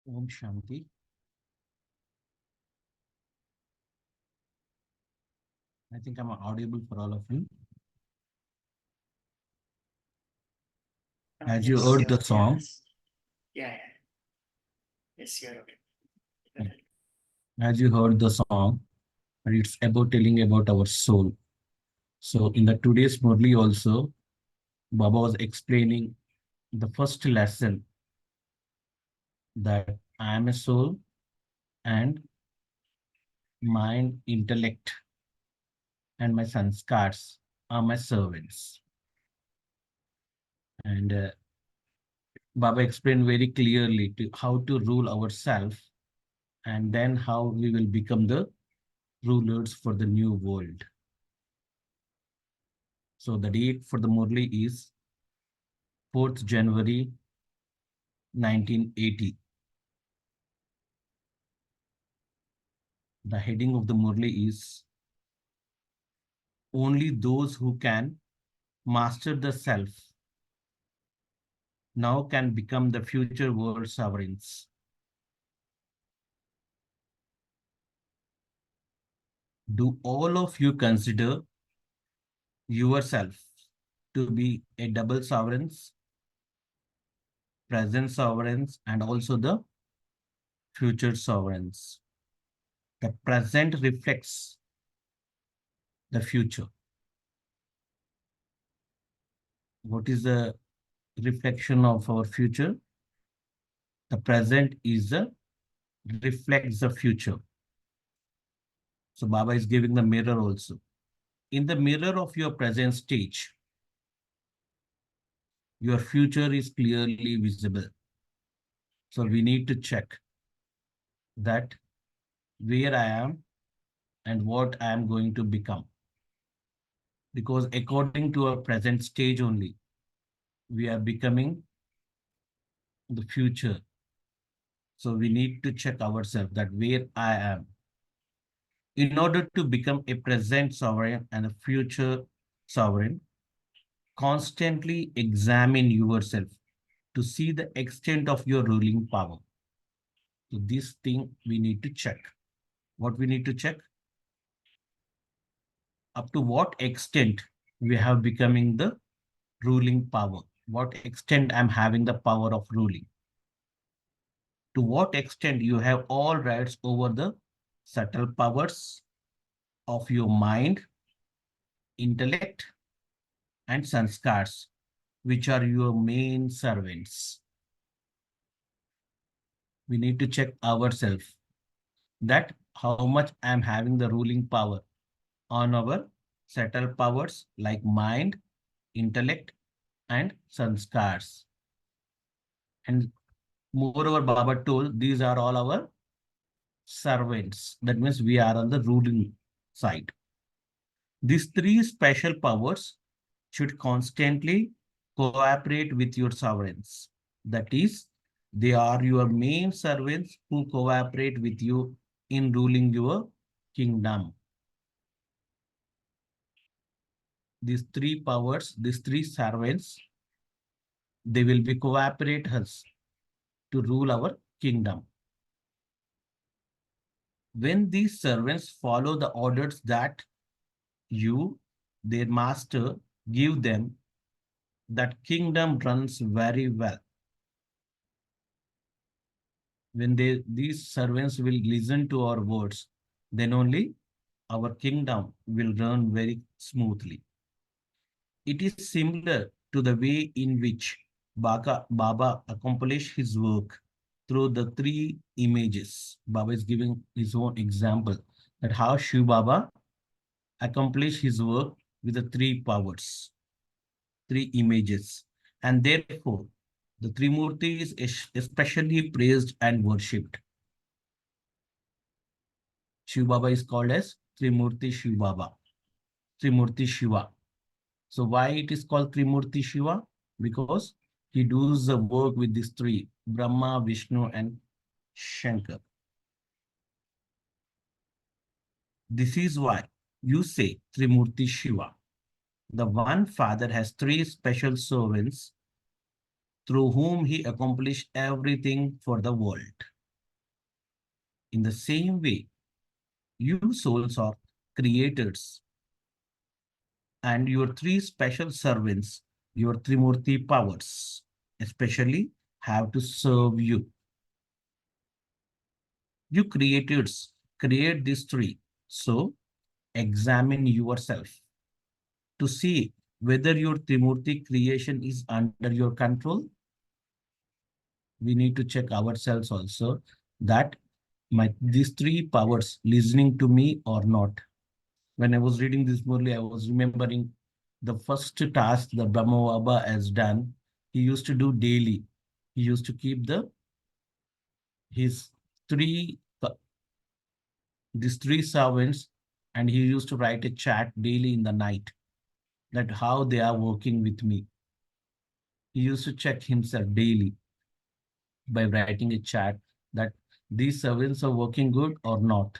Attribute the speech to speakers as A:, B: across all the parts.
A: Om Shanti. I think I'm audible for all of you. As you heard the song,
B: Yeah. Yes, you're okay.
A: as you heard the song, it's about telling about our soul. So in the today's Murli also, Baba was explaining the first lesson that I am a soul and mind, intellect, and my sanskars are my servants. And Baba explained very clearly how to rule ourselves and then how we will become the rulers for the new world. So the date for the Murli is 4th January 1980. The heading of the Murli is Only Those Who Can Master the Self Now Can Become the Future World Sovereigns. Do all of you consider yourself to be a double sovereigns, present sovereigns, and also the future sovereigns? The present reflects the future. What is the reflection of our future? The present is the reflects the future. So Baba is giving the mirror also. In the mirror of your present stage, your future is clearly visible. So we need to check that where I am and what I am going to become. Because according to our present stage only, we are becoming the future. So we need to check ourselves that where I am. In order to become a present sovereign and a future sovereign, constantly examine yourself to see the extent of your ruling power. So this thing we need to check. What we need to check? Up to what extent we have becoming the ruling power. What extent I'm having the power of ruling. To what extent you have all rights over the subtle powers of your mind, intellect, and sanskars, which are your main servants. We need to check ourselves that how much I'm having the ruling power on our subtle powers like mind, intellect, and sanskars. And moreover, Baba told these are all our servants. That means we are on the ruling side. These three special powers should constantly cooperate with your sovereigns. That is, they are your main servants who cooperate with you in ruling your kingdom. These three powers, these three servants, they will be cooperate us to rule our kingdom. When these servants follow the orders that you their master give them, that kingdom runs very well. When these servants will listen to our words, then only our kingdom will run very smoothly. It is similar to the way in which Baba accomplished his work through the three images. Baba is giving his own example that how Shiv Baba accomplished his work with the three powers, three images. And therefore, the Trimurti is especially praised and worshipped. Shiv Baba is called as Trimurti Shiv Baba, Trimurti Shiva. So why it is called Trimurti Shiva? Because he does the work with these three, Brahma, Vishnu, and Shankar. This is why you say Trimurti Shiva. The one Father has three special servants through whom he accomplished everything for the world. In the same way, you souls are creators, and your three special servants, your Trimurti powers, especially have to serve you. You creators create these three. So examine yourself to see whether your Trimurti creation is under your control. We need to check ourselves also that these three powers listening to me or not. When I was reading this Murli, I was remembering the first task that Brahma Baba has done. He used to do daily. He used to keep his three these three servants, and he used to write a chat daily in the night that how they are working with me. He used to check himself daily by writing a chat that these servants are working good or not.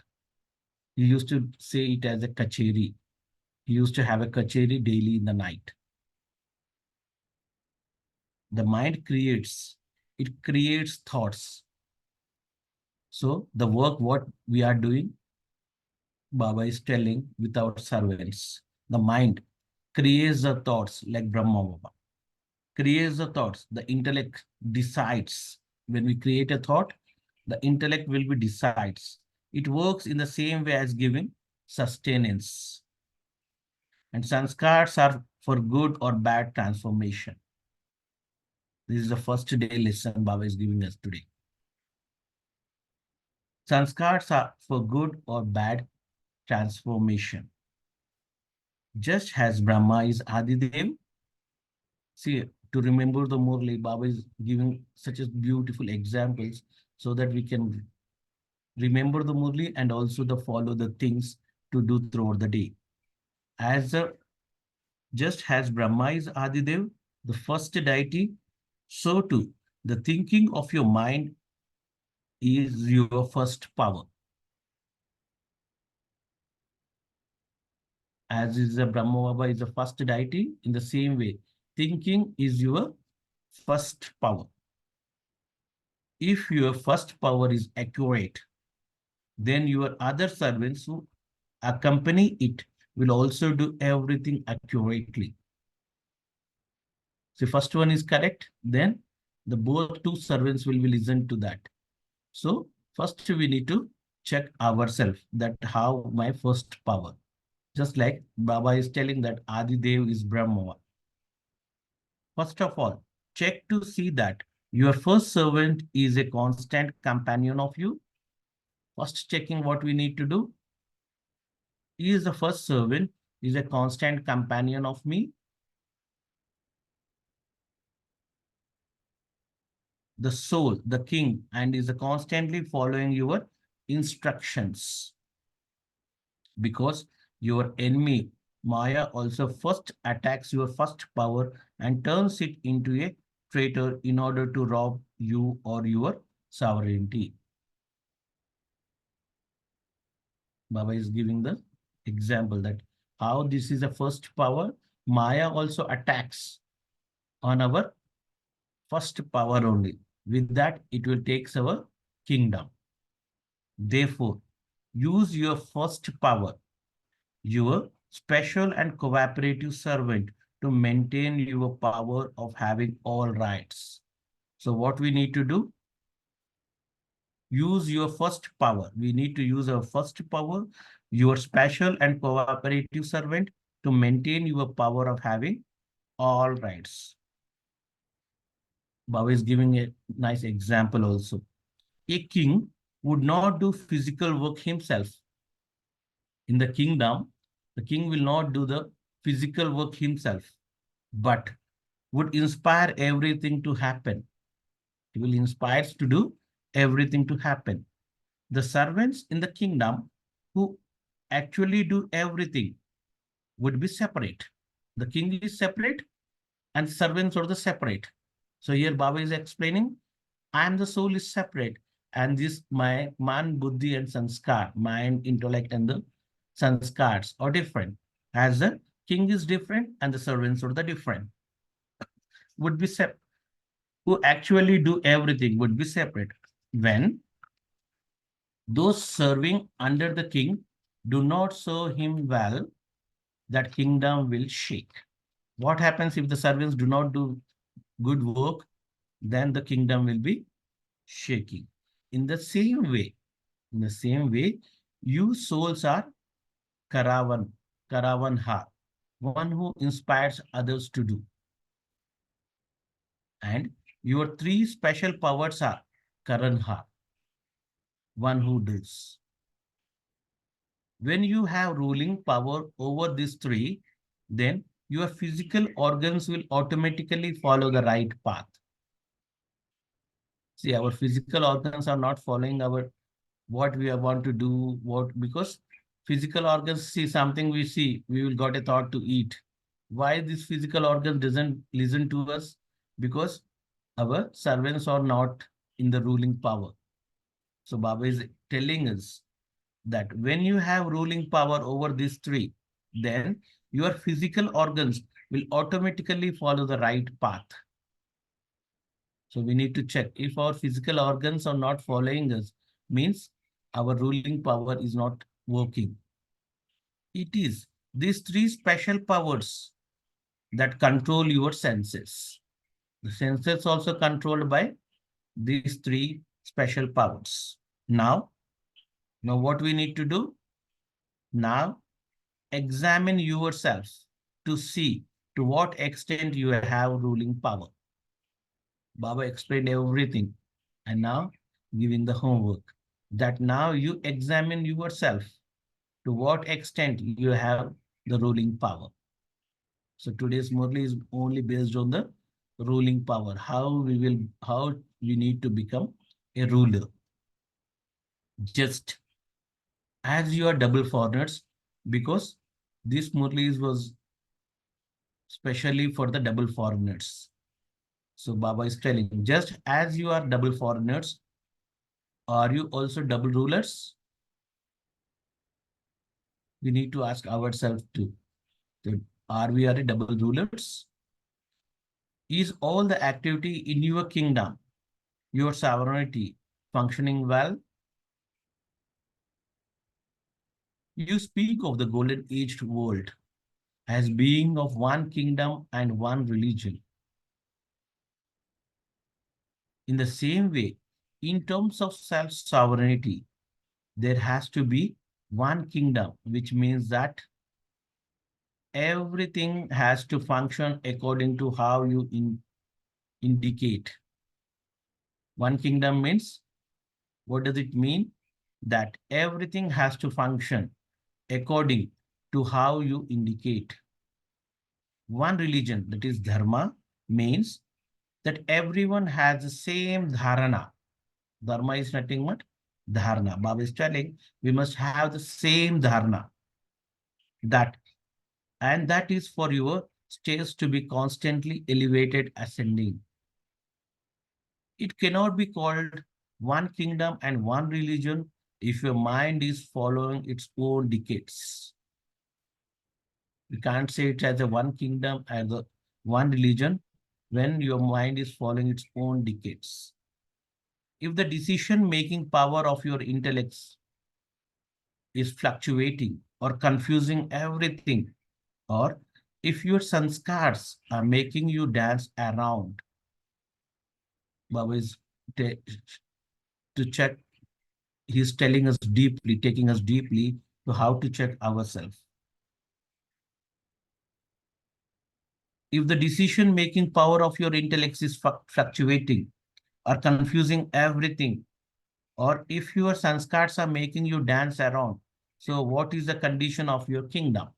A: He used to say it as a kacheri. He used to have a kacheri daily in the night. The mind it creates thoughts. So the work what we are doing, Baba is telling with our servants. The mind creates the thoughts like Brahma Baba. Creates the thoughts. The intellect decides. When we create a thought, the intellect will be decides. It works in the same way as giving sustenance. And sanskars are for good or bad transformation. This is the first day lesson Baba is giving us today. Sanskars are for good or bad transformation. Just as Brahma is Adidev, see, to remember the Murli, Baba is giving such a beautiful examples so that we can remember the Murli and also the follow the things to do throughout the day. Just as Brahma is Adidev, the first deity, so too the thinking of your mind is your first power. As is the Brahma Baba is the first deity, in the same way, thinking is your first power. If your first power is accurate, then your other servants who accompany it will also do everything accurately. So first one is correct, then the both two servants will be listen to that. So first we need to check ourselves that how my first power. Just like Baba is telling that Adi Dev is Brahma. First of all, check to see that your first servant is a constant companion of you. First checking what we need to do. He is the first servant, is a constant companion of me. The soul, the king, and is constantly following your instructions. Because your enemy, Maya, also first attacks your first power and turns it into a traitor in order to rob you or your sovereignty. Baba is giving the example that how this is a first power. Maya also attacks on our first power only. With that, it will take our kingdom. Therefore, use your first power, your special and cooperative servant to maintain your power of having all rights. So what we need to do? Use your first power. We need to use our first power, your special and cooperative servant, to maintain your power of having all rights. Baba is giving a nice example also. A king would not do physical work himself. In the kingdom, the king will not do the physical work himself, but would inspire everything to happen. He will inspire to do everything to happen. The servants in the kingdom who actually do everything would be separate. The king is separate and servants are the separate. So here Baba is explaining, I am the soul is separate, and this my man, buddhi and sanskar, mind, intellect and the sanskars are different. As the king is different and the servants are the different. Would be separate. Who actually do everything would be separate. When those serving under the king do not serve him well, that kingdom will shake. What happens if the servants do not do good work? Then the kingdom will be shaking. In the same way, you souls are Karavanha, one who inspires others to do. And your three special powers are Karanha, one who does. When you have ruling power over these three, then your physical organs will automatically follow the right path. See, our physical organs are not following our what we want to do, what because physical organs see something we see, we will got a thought to eat. Why this physical organ doesn't listen to us? Because our servants are not in the ruling power. So Baba is telling us that when you have ruling power over these three, then your physical organs will automatically follow the right path. So we need to check if our physical organs are not following us, means our ruling power is not working. It is these three special powers that control your senses. The senses also controlled by these three special powers. Now what we need to do? Now examine yourself to see to what extent you have ruling power. Baba explained everything and now giving the homework that now you examine yourself to what extent you have the ruling power. So today's Murli is only based on the ruling power, how we need to become a ruler. Just as you are double foreigners, because this Murli was specially for the double foreigners. So Baba is telling, just as you are double foreigners, are you also double rulers? We need to ask ourselves too. That are we are double rulers? Is all the activity in your kingdom, your sovereignty, functioning well? You speak of the golden aged world as being of one kingdom and one religion. In the same way, in terms of self-sovereignty, there has to be one kingdom, which means that everything has to function according to how you indicate. One kingdom means, what does it mean? That everything has to function according to how you indicate. One religion, that is dharma, means that everyone has the same dharana. Dharma is nothing but dharana. Baba is telling we must have the same dharana. And that is for your states to be constantly elevated, ascending. It cannot be called one kingdom and one religion if your mind is following its own decades. We can't say it as a one kingdom and the one religion when your mind is following its own decades. If the decision-making power of your intellects is fluctuating or confusing everything, or if your sanskars are making you dance around, Baba is to check, he's telling us deeply, taking us deeply to how to check ourselves. If the decision-making power of your intellect is fluctuating or confusing everything, or if your sanskars are making you dance around, so what is the condition of your kingdom?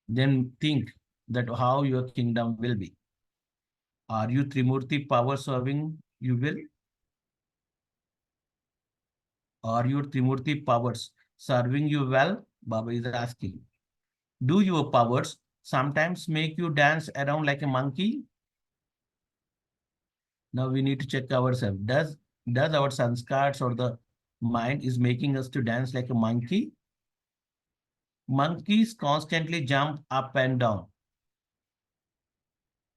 A: Then think that how your kingdom will be. Are you Trimurti power serving you will? Are your Trimurti powers serving you well? Baba is asking. Do your powers sometimes make you dance around like a monkey? Now we need to check ourselves. Does our sanskars or the mind is making us to dance like a monkey? Monkeys constantly jump up and down.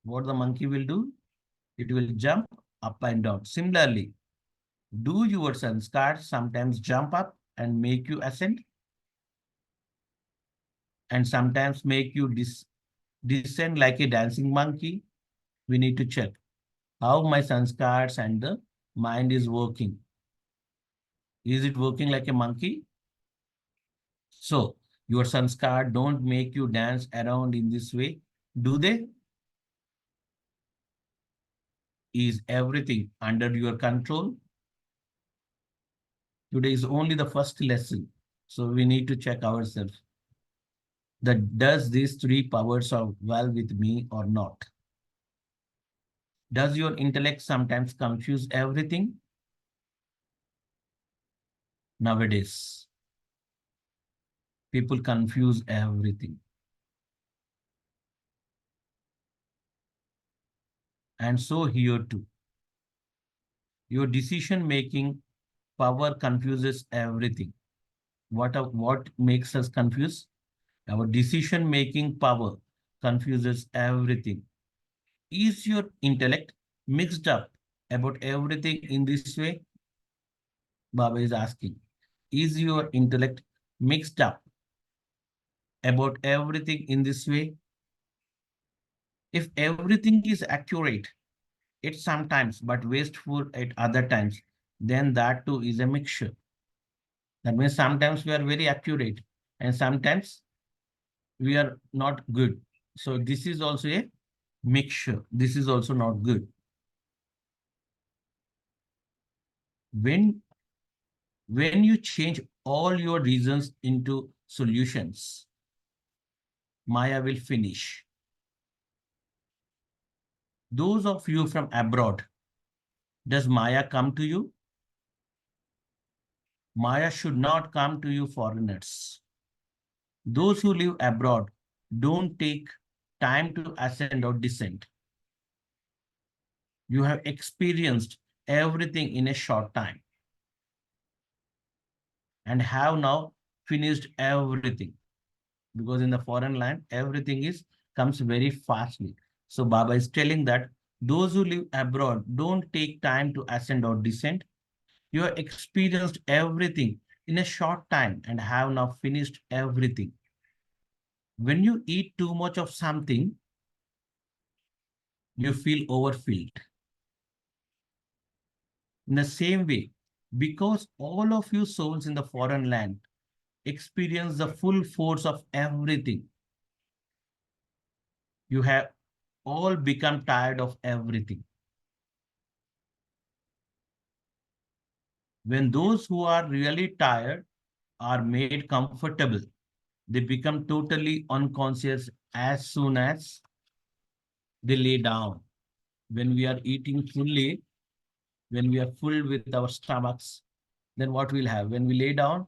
A: What the monkey will do? It will jump up and down. Similarly, do your sanskars sometimes jump up and make you ascend, and sometimes make you descend like a dancing monkey? We need to check how my sanskars and the mind is working. Is it working like a monkey? So your sanskar don't make you dance around in this way, do they? Is everything under your control? Today is only the first lesson. So we need to check ourselves that does these three powers are well with me or not? Does your intellect sometimes confuse everything? Nowadays, people confuse everything. And so here too, your decision-making power confuses everything. What makes us confuse? Our decision-making power confuses everything. Is your intellect mixed up about everything in this way? Baba is asking. Is your intellect mixed up about everything in this way? If everything is accurate, it's sometimes, but wasteful at other times, then that too is a mixture. That means sometimes we are very accurate and sometimes we are not good. So this is also a mixture. This is also not good. When, when you change all your reasons into solutions, Maya will finish. Those of you from abroad, does Maya come to you? Maya should not come to you foreigners. Those who live abroad don't take time to ascend or descend. You have experienced everything in a short time and have now finished everything. Because in the foreign land, everything comes very fastly. So Baba is telling that those who live abroad don't take time to ascend or descend. You have experienced everything in a short time and have now finished everything. When you eat too much of something, you feel overfilled. In the same way, because all of you souls in the foreign land experience the full force of everything, you have all become tired of everything. When those who are really tired are made comfortable, they become totally unconscious as soon as they lay down. When we are eating fully, when we are full with our stomachs, then what we'll have? When we lay down,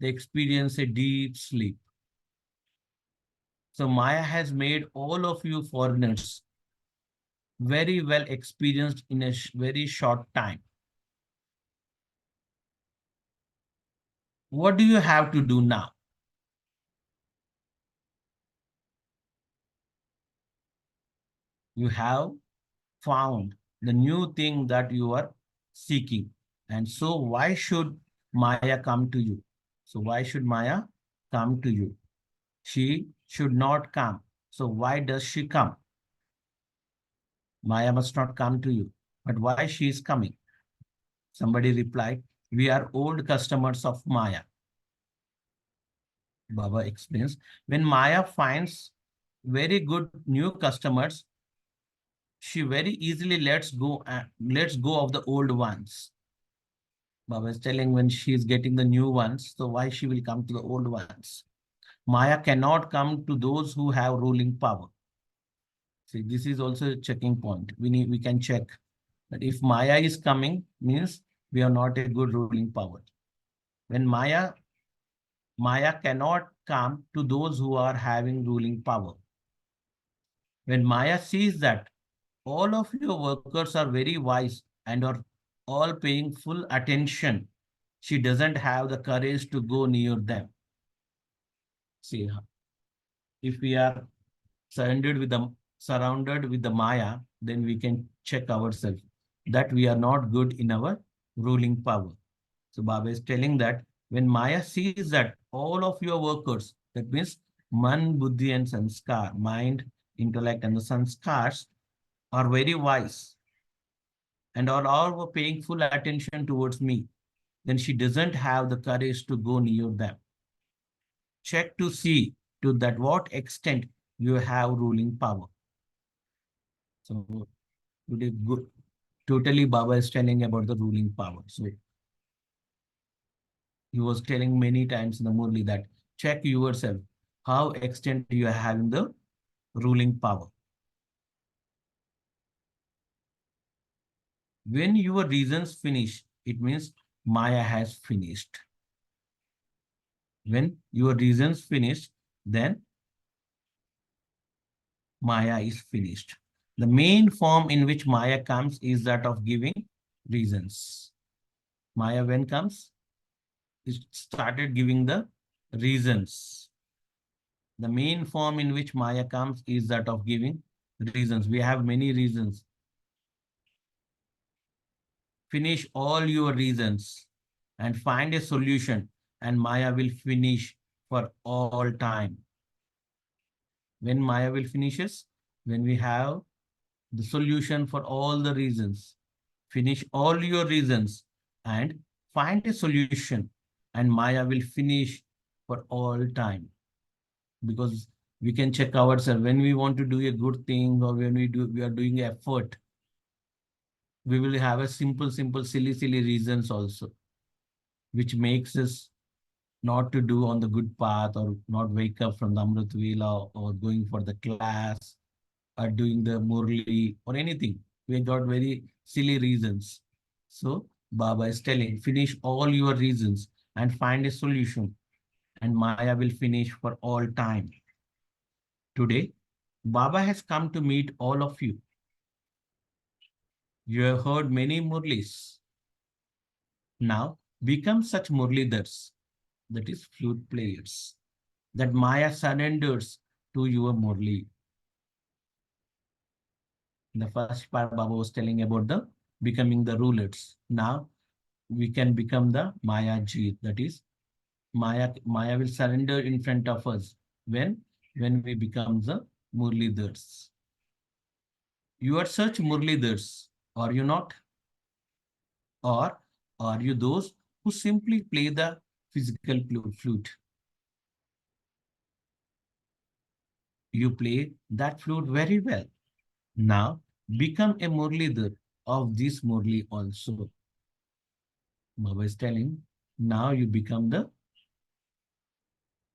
A: they experience a deep sleep. So Maya has made all of you foreigners very well experienced in a very short time. What do you have to do now? You have found the new thing that you are seeking. And so why should Maya come to you? So why should Maya come to you? She should not come. So why does she come? Maya must not come to you. But why she is coming? Somebody replied, we are old customers of Maya. Baba explains, when Maya finds very good new customers, she very easily lets go of the old ones. Baba is telling when she is getting the new ones, so why she will come to the old ones? Maya cannot come to those who have ruling power. See, this is also a checking point. We can check that if Maya is coming, means we are not a good ruling power. When Maya cannot come to those who are having ruling power. When Maya sees that all of your workers are very wise and are all paying full attention, she doesn't have the courage to go near them. See, if we are surrounded with the Maya, then we can check ourselves that we are not good in our ruling power. So Baba is telling that when Maya sees that all of your workers, that means Man, Buddhi and Sanskar, mind, intellect and the Sanskars are very wise and are all paying full attention towards me, then she doesn't have the courage to go near them. Check to see to that what extent you have ruling power. So today, good, totally Baba is telling about the ruling power. So he was telling many times in the Murli that check yourself how extent you are having the ruling power. When your reasons finish, it means Maya has finished. When your reasons finish, then Maya is finished. The main form in which Maya comes is that of giving reasons. Maya when comes, it started giving the reasons. The main form in which Maya comes is that of giving reasons. We have many reasons. Finish all your reasons and find a solution, and Maya will finish for all time. When Maya will finishes, when we have the solution for all the reasons, finish all your reasons and find a solution, and Maya will finish for all time. Because we can check ourselves when we want to do a good thing or when we are doing effort, we will have a simple, silly reasons also, which makes us not to do on the good path or not wake up from the Amrit Vela or going for the class or doing the Murli or anything. We got very silly reasons. So Baba is telling, finish all your reasons and find a solution, and Maya will finish for all time. Today, Baba has come to meet all of you. You have heard many Murlis. Now, become such Murlidhars, that is flute players, that Maya surrenders to your Murli. In the first part, Baba was telling about the becoming the rulers. Now, we can become the Maya Jeet, that is, Maya will surrender in front of us when we become the Murlidhars. You are such Murlidhars, are you not? Or are you those who simply play the physical flute? You play that flute very well. Now become a Murlidhar of this Murli also. Baba is telling, now you become the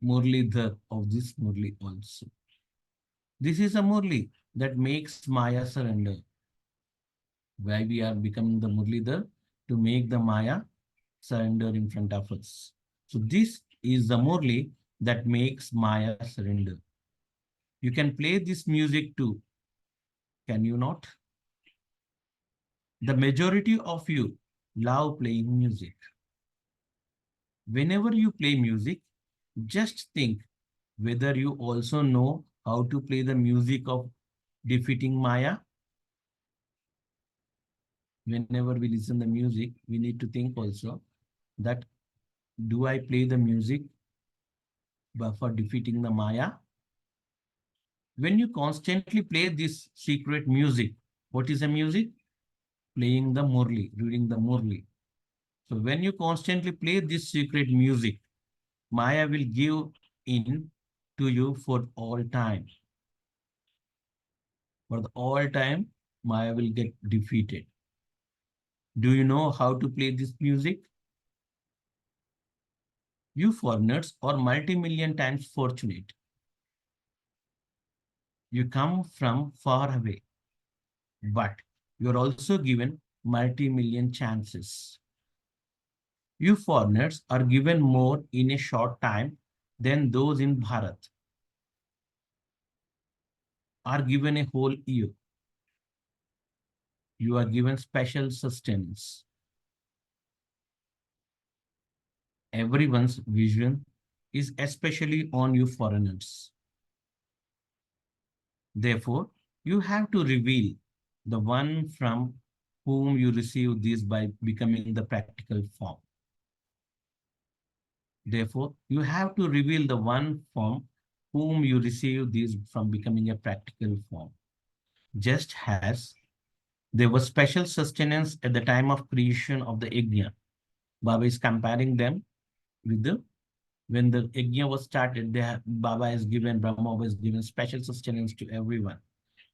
A: Murlidhar of this Murli also. This is a Murli that makes Maya surrender. Why we are becoming the Murlidhar? To make the Maya surrender in front of us. So this is the Murli that makes Maya surrender. You can play this music too, can you not? The majority of you love playing music. Whenever you play music, just think whether you also know how to play the music of defeating Maya. Whenever we listen to music, we need to think also that Do I play the music for defeating the Maya? When you constantly play this secret music, what is the music? Playing the Murli, reading the Murli. So when you constantly play this secret music, Maya will give in to you for all time. For the all time, Maya will get defeated. Do you know how to play this music? You foreigners are multi-million times fortunate. You come from far away, but you're also given multi-million chances. You foreigners are given more in a short time than those in Bharat are given a whole year. You are given special sustenance. Everyone's vision is especially on you foreigners. Therefore, you have to reveal the one from whom you receive this by becoming the practical form. Therefore, you have to reveal the one from whom you receive this from becoming a practical form. Just as there was special sustenance at the time of creation of the yajna. Baba is comparing them with when the yajna was started, Baba is given, Brahma was given special sustenance to everyone.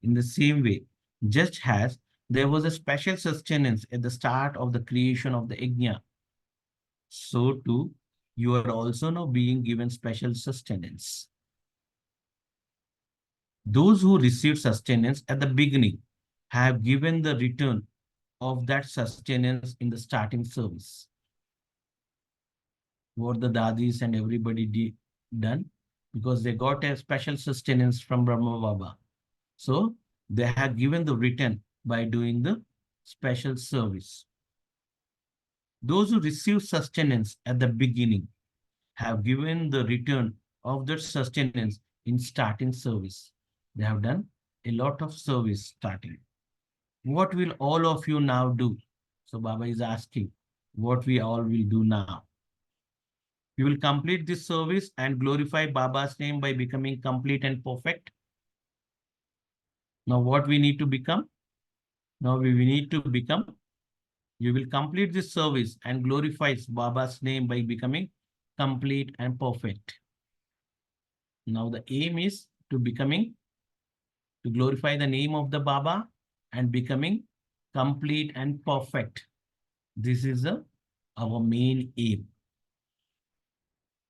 A: In the same way, just as there was a special sustenance at the start of the creation of the yajna, so too you are also now being given special sustenance. Those who received sustenance at the beginning have given the return of that sustenance in the starting service. What the dadis and everybody done, because they got a special sustenance from Brahma Baba. So they have given the return by doing the special service. Those who receive sustenance at the beginning have given the return of that sustenance in starting service. They have done a lot of service starting. What will all of you now do? So Baba is asking, what we all will do now. We will complete this service and glorify Baba's name by becoming complete and perfect. Now what we need to become? Now we need to become, you will complete this service and glorify Baba's name by becoming complete and perfect. Now the aim is to glorify the name of the Baba and becoming complete and perfect. This is our main aim.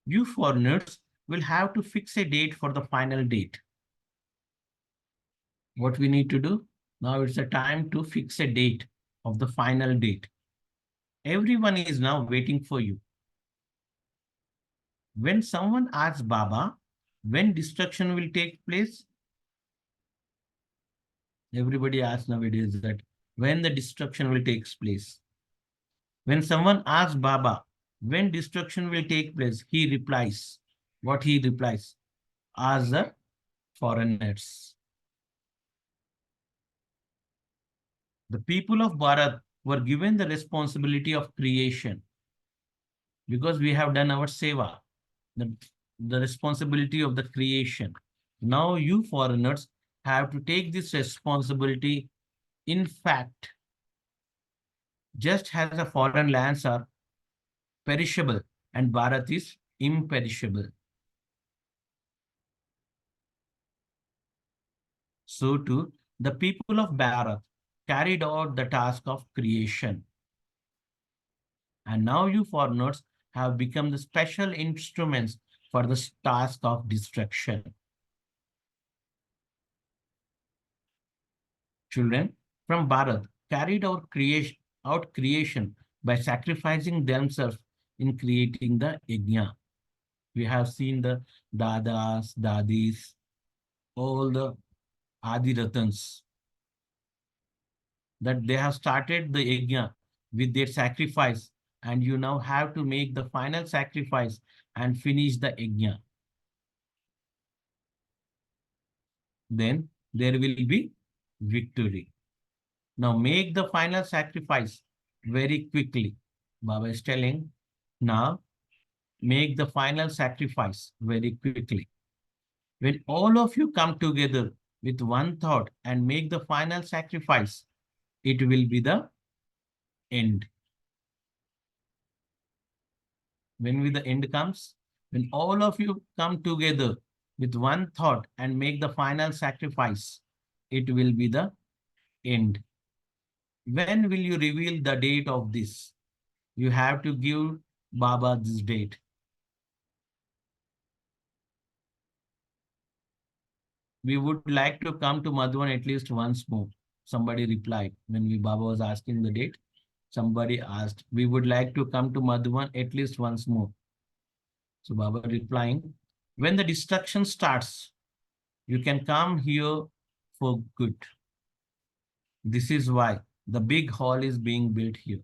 A: You foreigners will have to fix a date for the final date. What we need to do? Now it's a time to fix a date of the final date. Everyone is now waiting for you. When someone asks Baba, when destruction will take place? Everybody asks nowadays that when the destruction will take place. When someone asks Baba, when destruction will take place, he replies. What he replies? Ask the foreigners. The people of Bharat were given the responsibility of creation because we have done our seva, the, the responsibility of the creation. Now you foreigners have to take this responsibility. In fact, just as the foreign lands are perishable and Bharat is imperishable, so too the people of Bharat carried out the task of creation. And now you foreigners have become the special instruments for the task of destruction. Children from Bharat carried out creation by sacrificing themselves in creating the yajna. We have seen the dadas, dadis, all the Adi Ratans, that they have started the yajna with their sacrifice, and you now have to make the final sacrifice and finish the yajna. Then there will be victory. Now make the final sacrifice very quickly. Baba is telling, now make the final sacrifice very quickly. When all of you come together with one thought and make the final sacrifice, it will be the end. The end comes, when all of you come together with one thought and make the final sacrifice, it will be the end. When will you reveal the date of this? You have to give Baba this date. We would like to come to Madhuban at least once more. Somebody replied when Baba was asking the date. Somebody asked, we would like to come to Madhuban at least once more. So Baba replying, when the destruction starts, you can come here for good. This is why the big hall is being built here.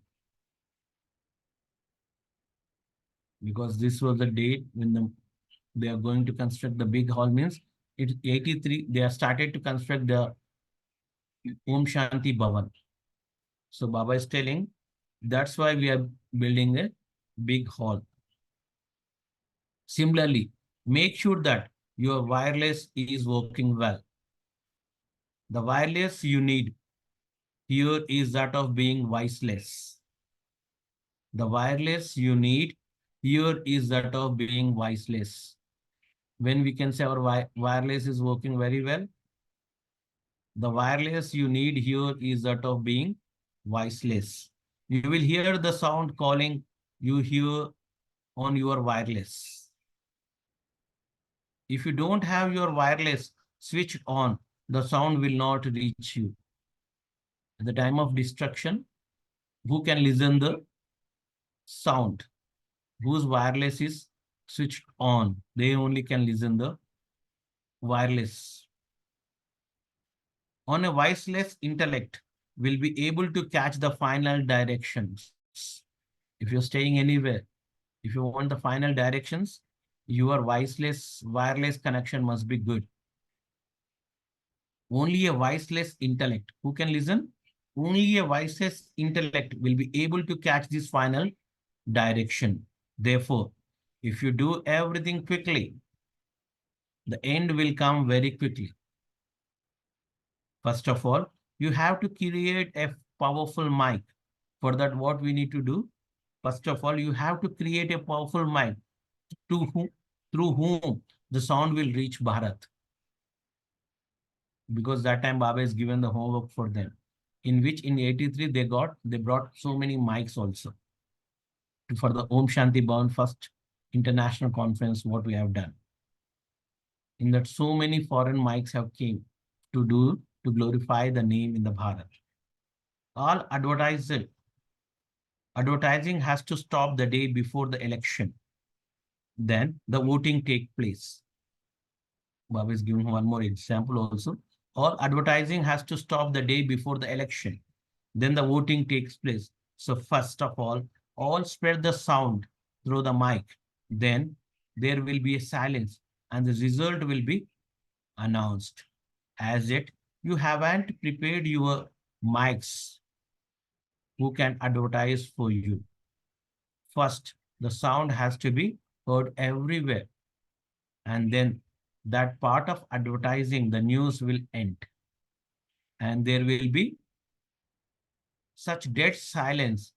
A: Because this was the date when they are going to construct the big hall, means it's 83, they have started to construct the Om Shanti Bhavan. So Baba is telling, that's why we are building a big hall. Similarly, make sure that your wireless is working well. The wireless you need here is that of being voiceless. The wireless you need here is that of being voiceless. When we can say our wireless is working very well, the wireless you need here is that of being voiceless. You will hear the sound calling you hear on your wireless. If you don't have your wireless switched on, the sound will not reach you. At the time of destruction, who can listen the sound? Whose wireless is switched on, they only can listen the wireless. On a voiceless intellect will be able to catch the final directions. If you're staying anywhere, if you want the final directions, your voiceless wireless connection must be good. Only a voiceless intellect who can listen, only a voiceless intellect will be able to catch this final direction. Therefore, if you do everything quickly, the end will come very quickly. First of all, you have to create a powerful mic. For that, what we need to do? First of all, you have to create a powerful mic through whom the sound will reach Bharat. Because that time Baba is given the homework for them, in which in 83 they brought so many mics also for the Om Shanti Bhavan first international conference, what we have done. In that, so many foreign mics have came to glorify the name in the Bharat. All advertising has to stop the day before the election. Then the voting take place. Baba is giving one more example also. All advertising has to stop the day before the election. Then the voting takes place. So first of all spread the sound through the mic. Then there will be a silence and the result will be announced. As yet, you haven't prepared your mics who can advertise for you. First, the sound has to be heard everywhere. And then that part of advertising, the news will end. And there will be such dead silence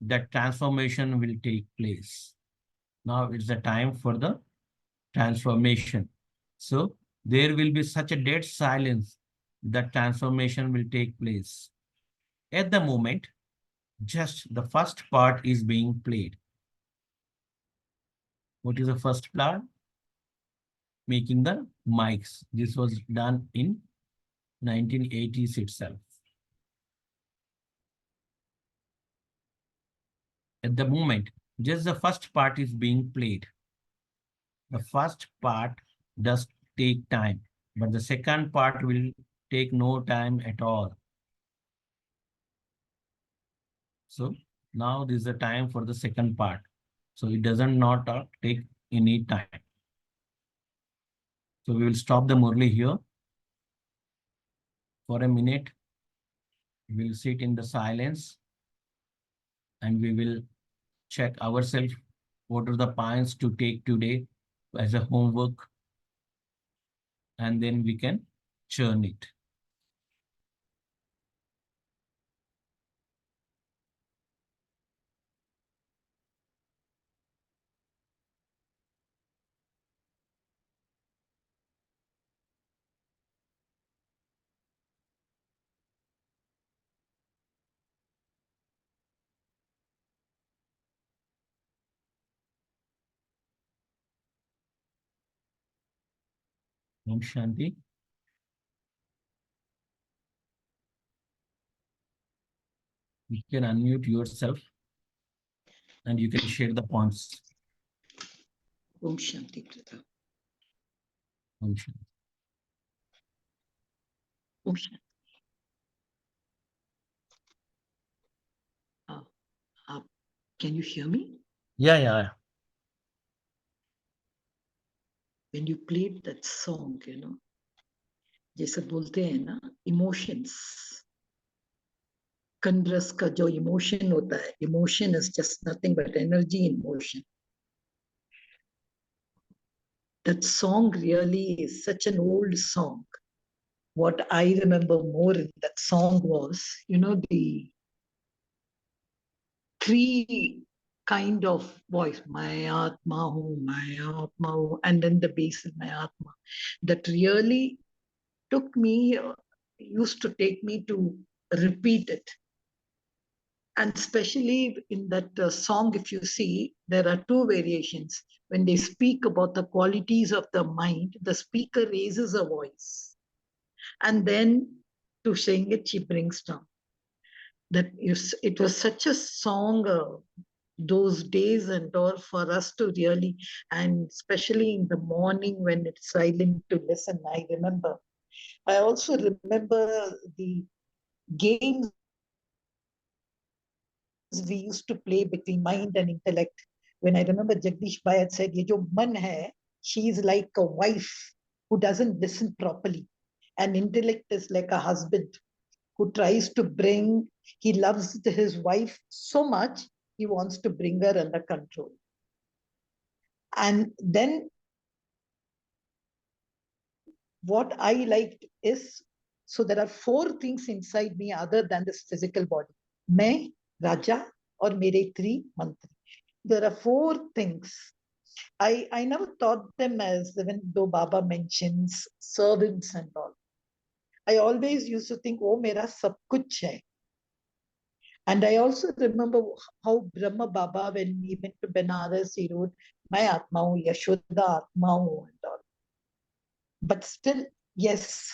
A: that transformation will take place. Now it's the time for the transformation. So there will be such a dead silence that transformation will take place. At the moment, just the first part is being played. What is the first part? Making the mics. This was done in 1980s itself. At the moment, just the first part is being played. The first part does take time, but the second part will take no time at all. So now this is the time for the second part. So it doesn't not take any time. So we will stop the Murli here. For a minute, we will sit in the silence and we will check ourselves what are the points to take today as a homework, and then we can churn it. Om Shanti. You can unmute yourself and you can share the points.
C: Om Shanti Prabhu.
A: Om Shanti.
C: Om Shanti. Can you hear me?
A: Yeah.
C: When you played that song, जैसे बोलते हैं ना, emotions. Kanbras का जो emotion होता है, emotion is just nothing but energy in motion. That song really is such an old song. What I remember more in that song was, the three kind of voice, my Atma hu, and then the bass in my Atma. That really took me, used to take me to repeat it. And especially in that song, if you see, there are two variations. When they speak about the qualities of the mind, the speaker raises a voice. And then to sing it, she brings down. It was such a song, those days and all, for us to really, and especially in the morning when it's silent, to listen. I remember. I also remember the games we used to play between mind and intellect. When I remember Jagdish Bhai had said, "Ye jo man hai, she is like a wife who doesn't listen properly, and intellect is like a husband who tries to bring, he loves his wife so much, he wants to bring her under control." And then what I liked is, so there are four things inside me other than this physical body. Main, Raja, or mere three mantri. There are four things. I never thought them as, even though Baba mentions servants and all. I always used to think, oh, mera sab kuch hai. And I also remember how Brahma Baba, when he went to Benares, he wrote, "My Atma hu, Yashoda Atma hu," and all. But still, yes,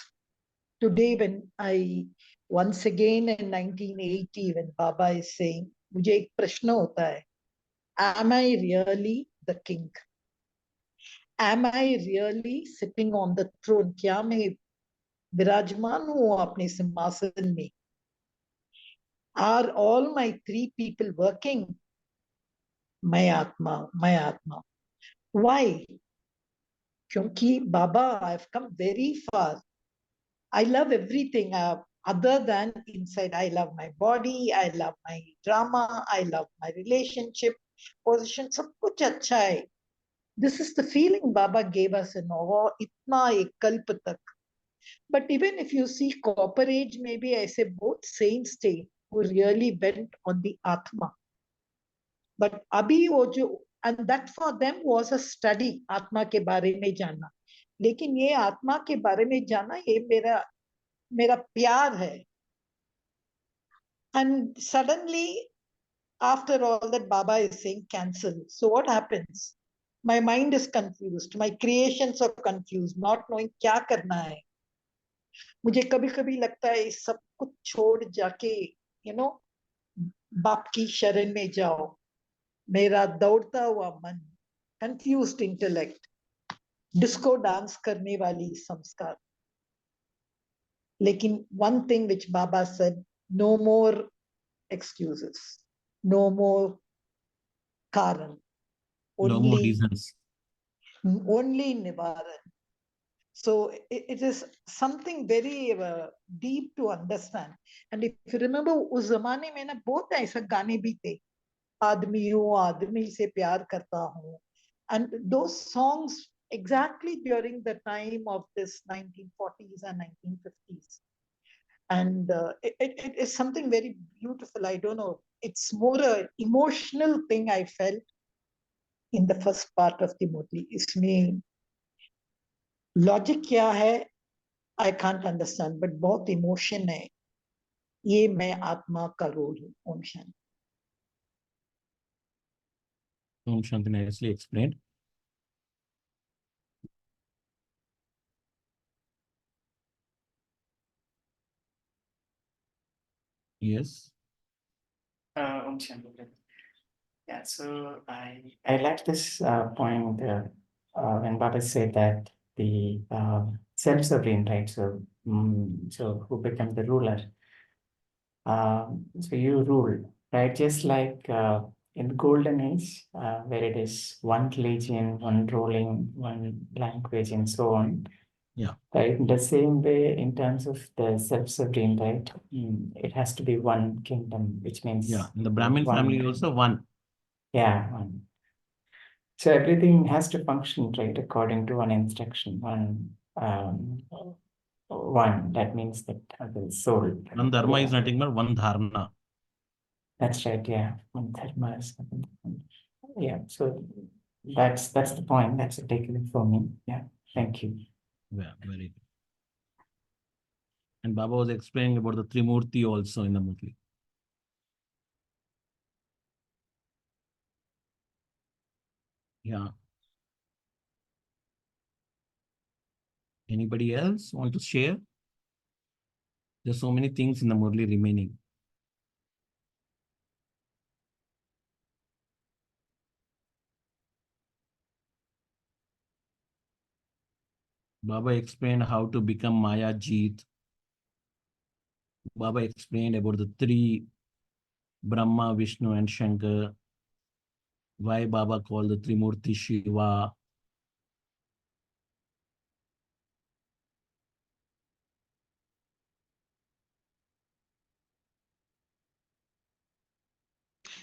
C: today when I, once again in 1980, when Baba is saying, मुझे एक प्रश्न होता है, am I really the king? Am I really sitting on the throne? क्या मैं विराजमान हूँ अपने सिंहासन में? Are all my three people working? My Atma, my Atma. Why? Kyunki Baba, I've come very far. I love everything other than inside. I love my body, I love my drama, I love my relationship, position, sab kuch acha hai. This is the feeling Baba gave us in awe, itna ek kalp tak. But even if you see copper age, maybe I say both saints stay who really went on the Atma. But abhi wo jo, and that for them was a study, Atma ke बारे में जानना. लेकिन ये आत्मा के बारे में जानना, ये मेरा प्यार है. And suddenly, after all that, Baba is saying cancel. So what happens? My mind is confused. My creations are confused, not knowing क्या करना है. मुझे कभी-कभी लगता है सब कुछ छोड़ जाके, बाप की शरण में जाओ. मेरा दौड़ता हुआ मन, confused intellect, disco dance करने वाली संस्कार. लेकिन one thing which Baba said, no more excuses, no more karan,
A: No more reasons.
C: only nivaran. So it is something very deep to understand. And if you remember, उस जमाने में ना बहुत ऐसा गाने भी थे. आदमी हूँ, आदमी से प्यार करता हूँ. And those songs exactly during the time of this 1940s and 1950s. And it is something very beautiful. I don't know. It's more a emotional thing I felt in the first part of the Murli. इसमें logic क्या है? I can't understand, but बहुत emotion है. ये मैं आत्मा का role हूँ. Om Shanti.
A: Om Shanti, nicely explained. Yes.
B: Om Shanti. Yeah, so I like this point when Baba said that the self-sovereign, right? So, so who becomes the ruler? So you rule, right? Just like in the golden age, where it is one religion, one ruling, one language, and so on.
A: Yeah.
B: Right. The same way, in terms of the self-sovereign, right? It has to be one kingdom, which means
A: Yeah. In the Brahmin
B: one.
A: family also one.
B: Yeah, one. So everything has to function, right, according to one instruction, one. That means that the soul.
A: One dharma
B: Yeah.
A: is nothing but one dharana.
B: That's right. Yeah, one dharma is nothing but one. Yeah. So that's the point. That's a takeaway for me. Yeah. Thank you.
A: Yeah, very good. And Baba was explaining about the Trimurti also in the Murli. Yeah. Anybody else want to share? There's so many things in the Murli remaining. Baba explained how to become Maya Jeet. Baba explained about the three Brahma, Vishnu, and Shankar. Why Baba called the Trimurti Shiva.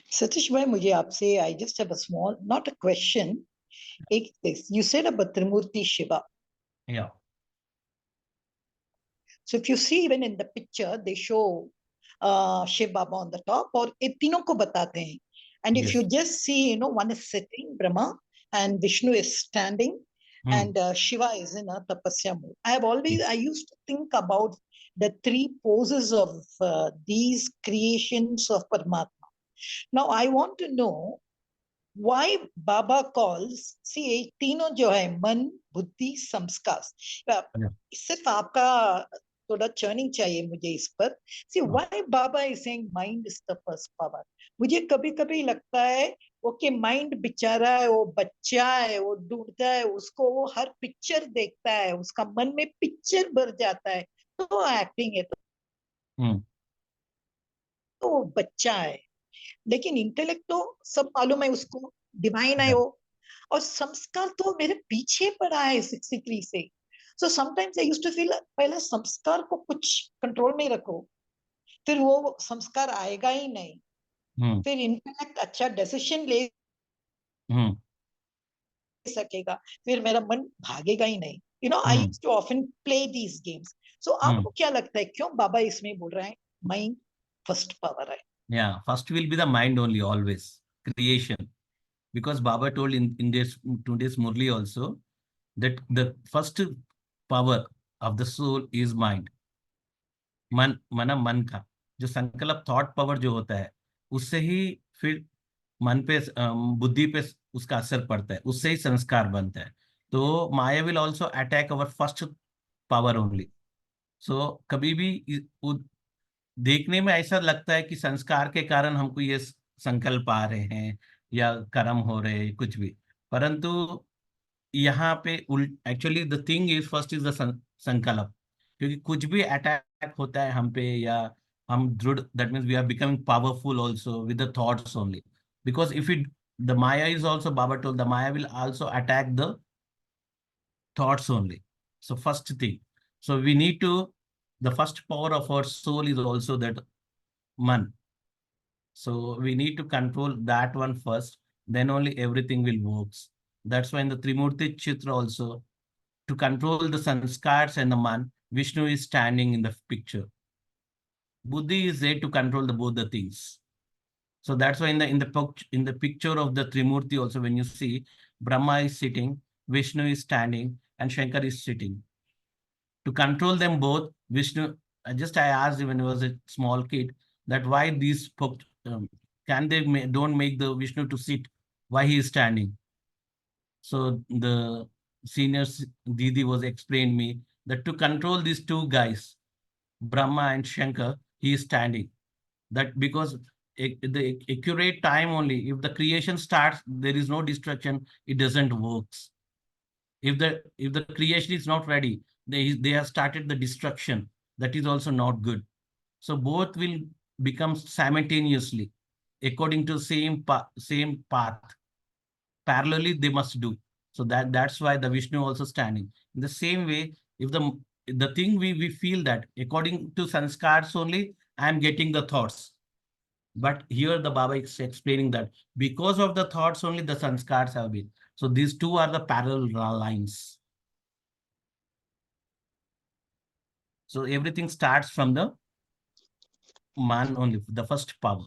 C: Satish bhai, मुझे आपसे, I just have a small, not a question. You said about Trimurti Shiva.
A: Yeah.
C: So if you see even in the picture, they show Shiv Baba on the top, और ये तीनों को बताते हैं. And if
A: Yes.
C: you just see, one is sitting, Brahma, and Vishnu is standing, and Shiva is in a tapasya mode. I used to think about the three poses of these creations of Paramatma. Now I want to know why Baba calls, see, तीनों जो है मन, बुद्धि, संस्कार. सिर्फ आपका थोड़ा churning चाहिए मुझे इस पर. See, why Baba is saying mind is the first power? मुझे कभी कभी लगता है ओके माइंड बेचारा है, वो बच्चा है, वो ढूंढता है, उसको वो हर पिक्चर देखता है, उसका मन में पिक्चर भर जाता है, तो एक्टिंग है, तो वो बच्चा है. लेकिन इंटेलेक्ट तो सब मालूम है उसको, डिवाइन है वो, और संस्कार तो मेरे पीछे पड़ा है 63 से. So sometimes I used to feel पहले संस्कार को कुछ कंट्रोल में रखो, फिर वो संस्कार आएगा ही नहीं, फिर इंटेलेक्ट अच्छा डिसीजन ले सकेगा, फिर मेरा मन भागेगा ही नहीं. I used to often play these games. So आपको क्या लगता है क्यों बाबा इसमें बोल रहे हैं माइंड फर्स्ट पावर है?
A: Yeah, first will be the mind only, always. Creation. Because Baba told in this today's Murli also that the first power of the soul is mind. मन का जो संकल्प थॉट पावर जो होता है, उससे ही फिर मन पे बुद्धि पे उसका असर पड़ता है, उससे ही संस्कार बनता है. तो Maya will also attack our first power only. So कभी भी देखने में ऐसा लगता है कि संस्कार के कारण हमको ये संकल्प आ रहे हैं या कर्म हो रहे हैं कुछ भी, परंतु यहाँ पे actually the thing is first is the संकल्प. क्योंकि कुछ भी अटैक होता है हम पे या हम दृढ़, that means we are becoming powerful also with the thoughts only. Because if it the maya is also, Baba told, the maya will also attack the thoughts only. So first thing, so we need to, the first power of our soul is also that man. So we need to control that one first, then only everything will works. That's why in the Trimurti Chitra also, to control the sanskars and the man, Vishnu is standing in the picture. Buddhi is there to control the both the things. So that's why in the picture of the Trimurti also, when you see Brahma is sitting, Vishnu is standing, and Shankar is sitting. To control them both, Vishnu, I asked him when I was a small kid that why can they don't make the Vishnu to sit? Why he is standing? So the senior Didi was explained me that to control these two guys, Brahma and Shankar, he is standing. That because the accurate time only, if the creation starts, there is no destruction, it doesn't works. If the creation is not ready, they have started the destruction. That is also not good. So both will become simultaneously according to same path. Parallelly, they must do. So that's why the Vishnu also standing. In the same way, if the thing we feel that according to sanskars only, I am getting the thoughts. But here the Baba is explaining that because of the thoughts only the sanskars have been. So these two are the parallel lines. So everything starts from the man only, the first power.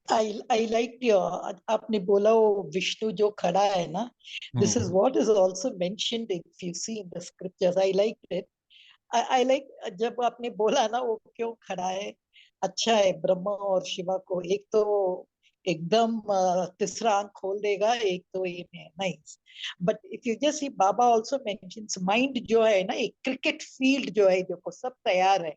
C: I like your आपने बोला वो विष्णु जो खड़ा है ना, this is what is also mentioned if you see in the scriptures. I liked it. I like जब आपने बोला ना वो क्यों खड़ा है, अच्छा है ब्रह्मा और शिवा को, एक तो एकदम तीसरा आंख खोल देगा, एक तो ये में nice. But if you just see Baba also mentions mind जो है ना, एक क्रिकेट फील्ड जो है, देखो सब तैयार है,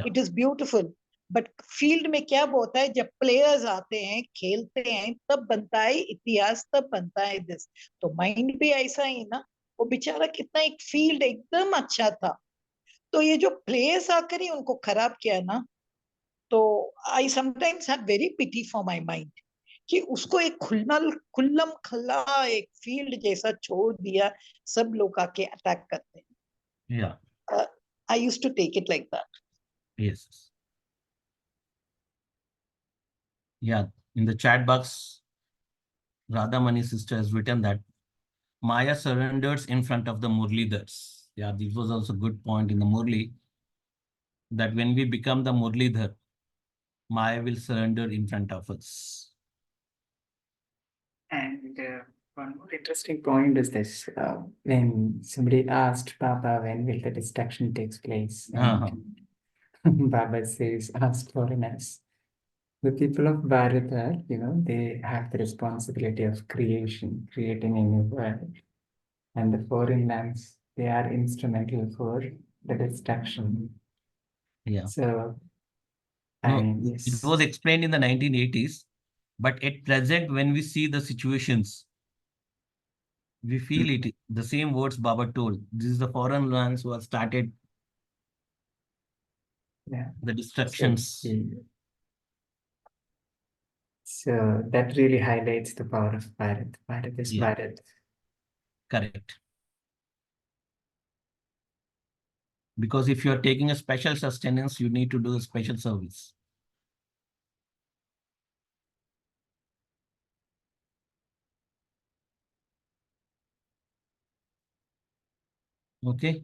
C: it is beautiful. But field में क्या होता है, जब प्लेयर्स आते हैं खेलते हैं तब बनता है इतिहास, तब बनता है दिस. तो माइंड भी ऐसा ही ना, वो बेचारा कितना एक फील्ड एकदम अच्छा था, तो ये जो प्लेयर्स आकर ही उनको खराब किया ना, तो I sometimes have very pity for my mind कि उसको एक खुल्लम खल्ला एक फील्ड जैसा छोड़ दिया, सब लोग आके अटैक करते हैं. I used to take it like that.
A: Yes. Yeah. In the chat box, Radha Mani sister has written that Maya surrenders in front of the Murlidhars. Yeah, this was also a good point in the Murli, that when we become the Murlidhar, Maya will surrender in front of us.
B: And one more interesting point is this: when somebody asked Baba when will the destruction takes place, and Baba says, "Ask foreigners." The people of Bharat, they have the responsibility of creating a new world, and the foreign lands, they are instrumental for the destruction.
A: Yeah.
B: So,
A: No,
B: yes.
A: it was explained in the 1980s, but at present, when we see the situations, we feel it. The same words Baba told. This is the foreign lands who have started the destructions.
B: So that really highlights the power of Bharat. Bharat is Bharat.
A: Correct. Because if you are taking a special sustenance, you need to do a special service. Okay.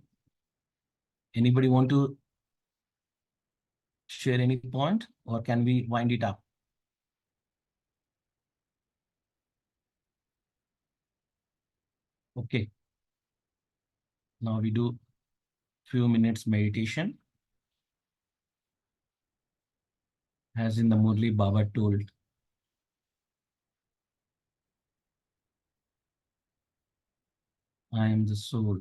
A: Anybody want to share any point, or can we wind it up? Okay. Now we do few minutes meditation. As in the Murli Baba told, I am the soul,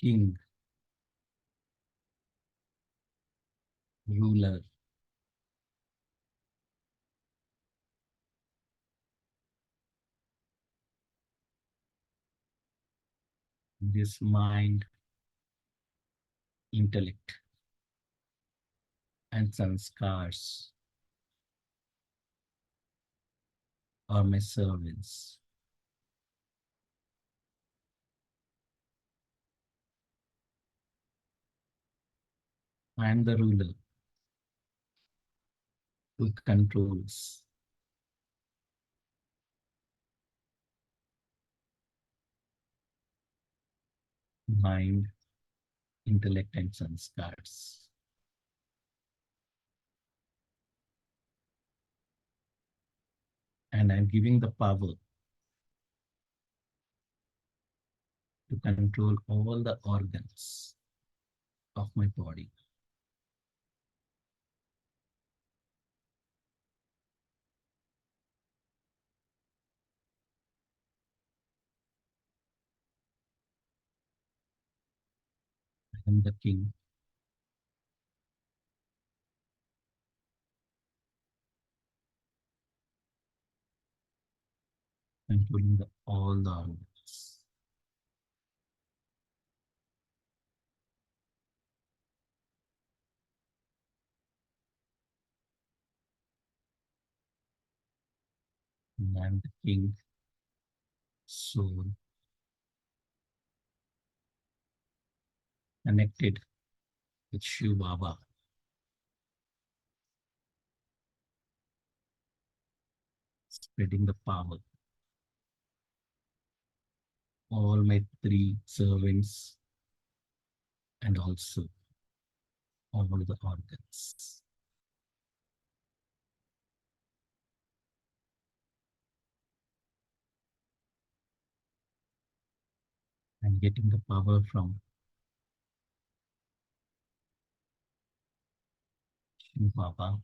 A: king, ruler. This mind, intellect, and sanskars are my servants. I am the ruler who controls mind, intellect, and sanskars. And I'm giving the power to control all the organs of my body. I am the king. Controlling all the organs. And I'm the king, soul, connected with Shiv Baba. Spreading the power. All my three servants and also all the organs. I'm getting the power from Shiv Baba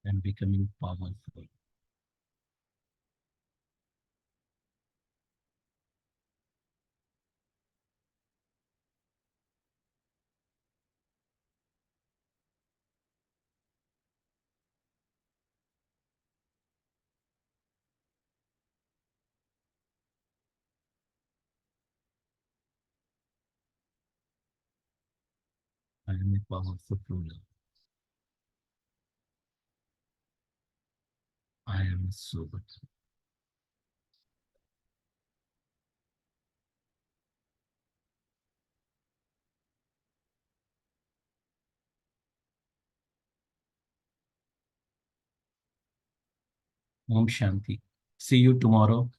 A: and becoming powerful. I am a powerful ruler. I am so good. Om Shanti. See you tomorrow.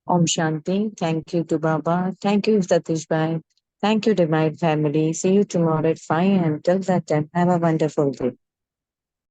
D: Om Shanti. Thank you to Baba. Thank you, Satish Bhai. Thank you, Divine Family. See you tomorrow at 5 and till that time, have a wonderful day.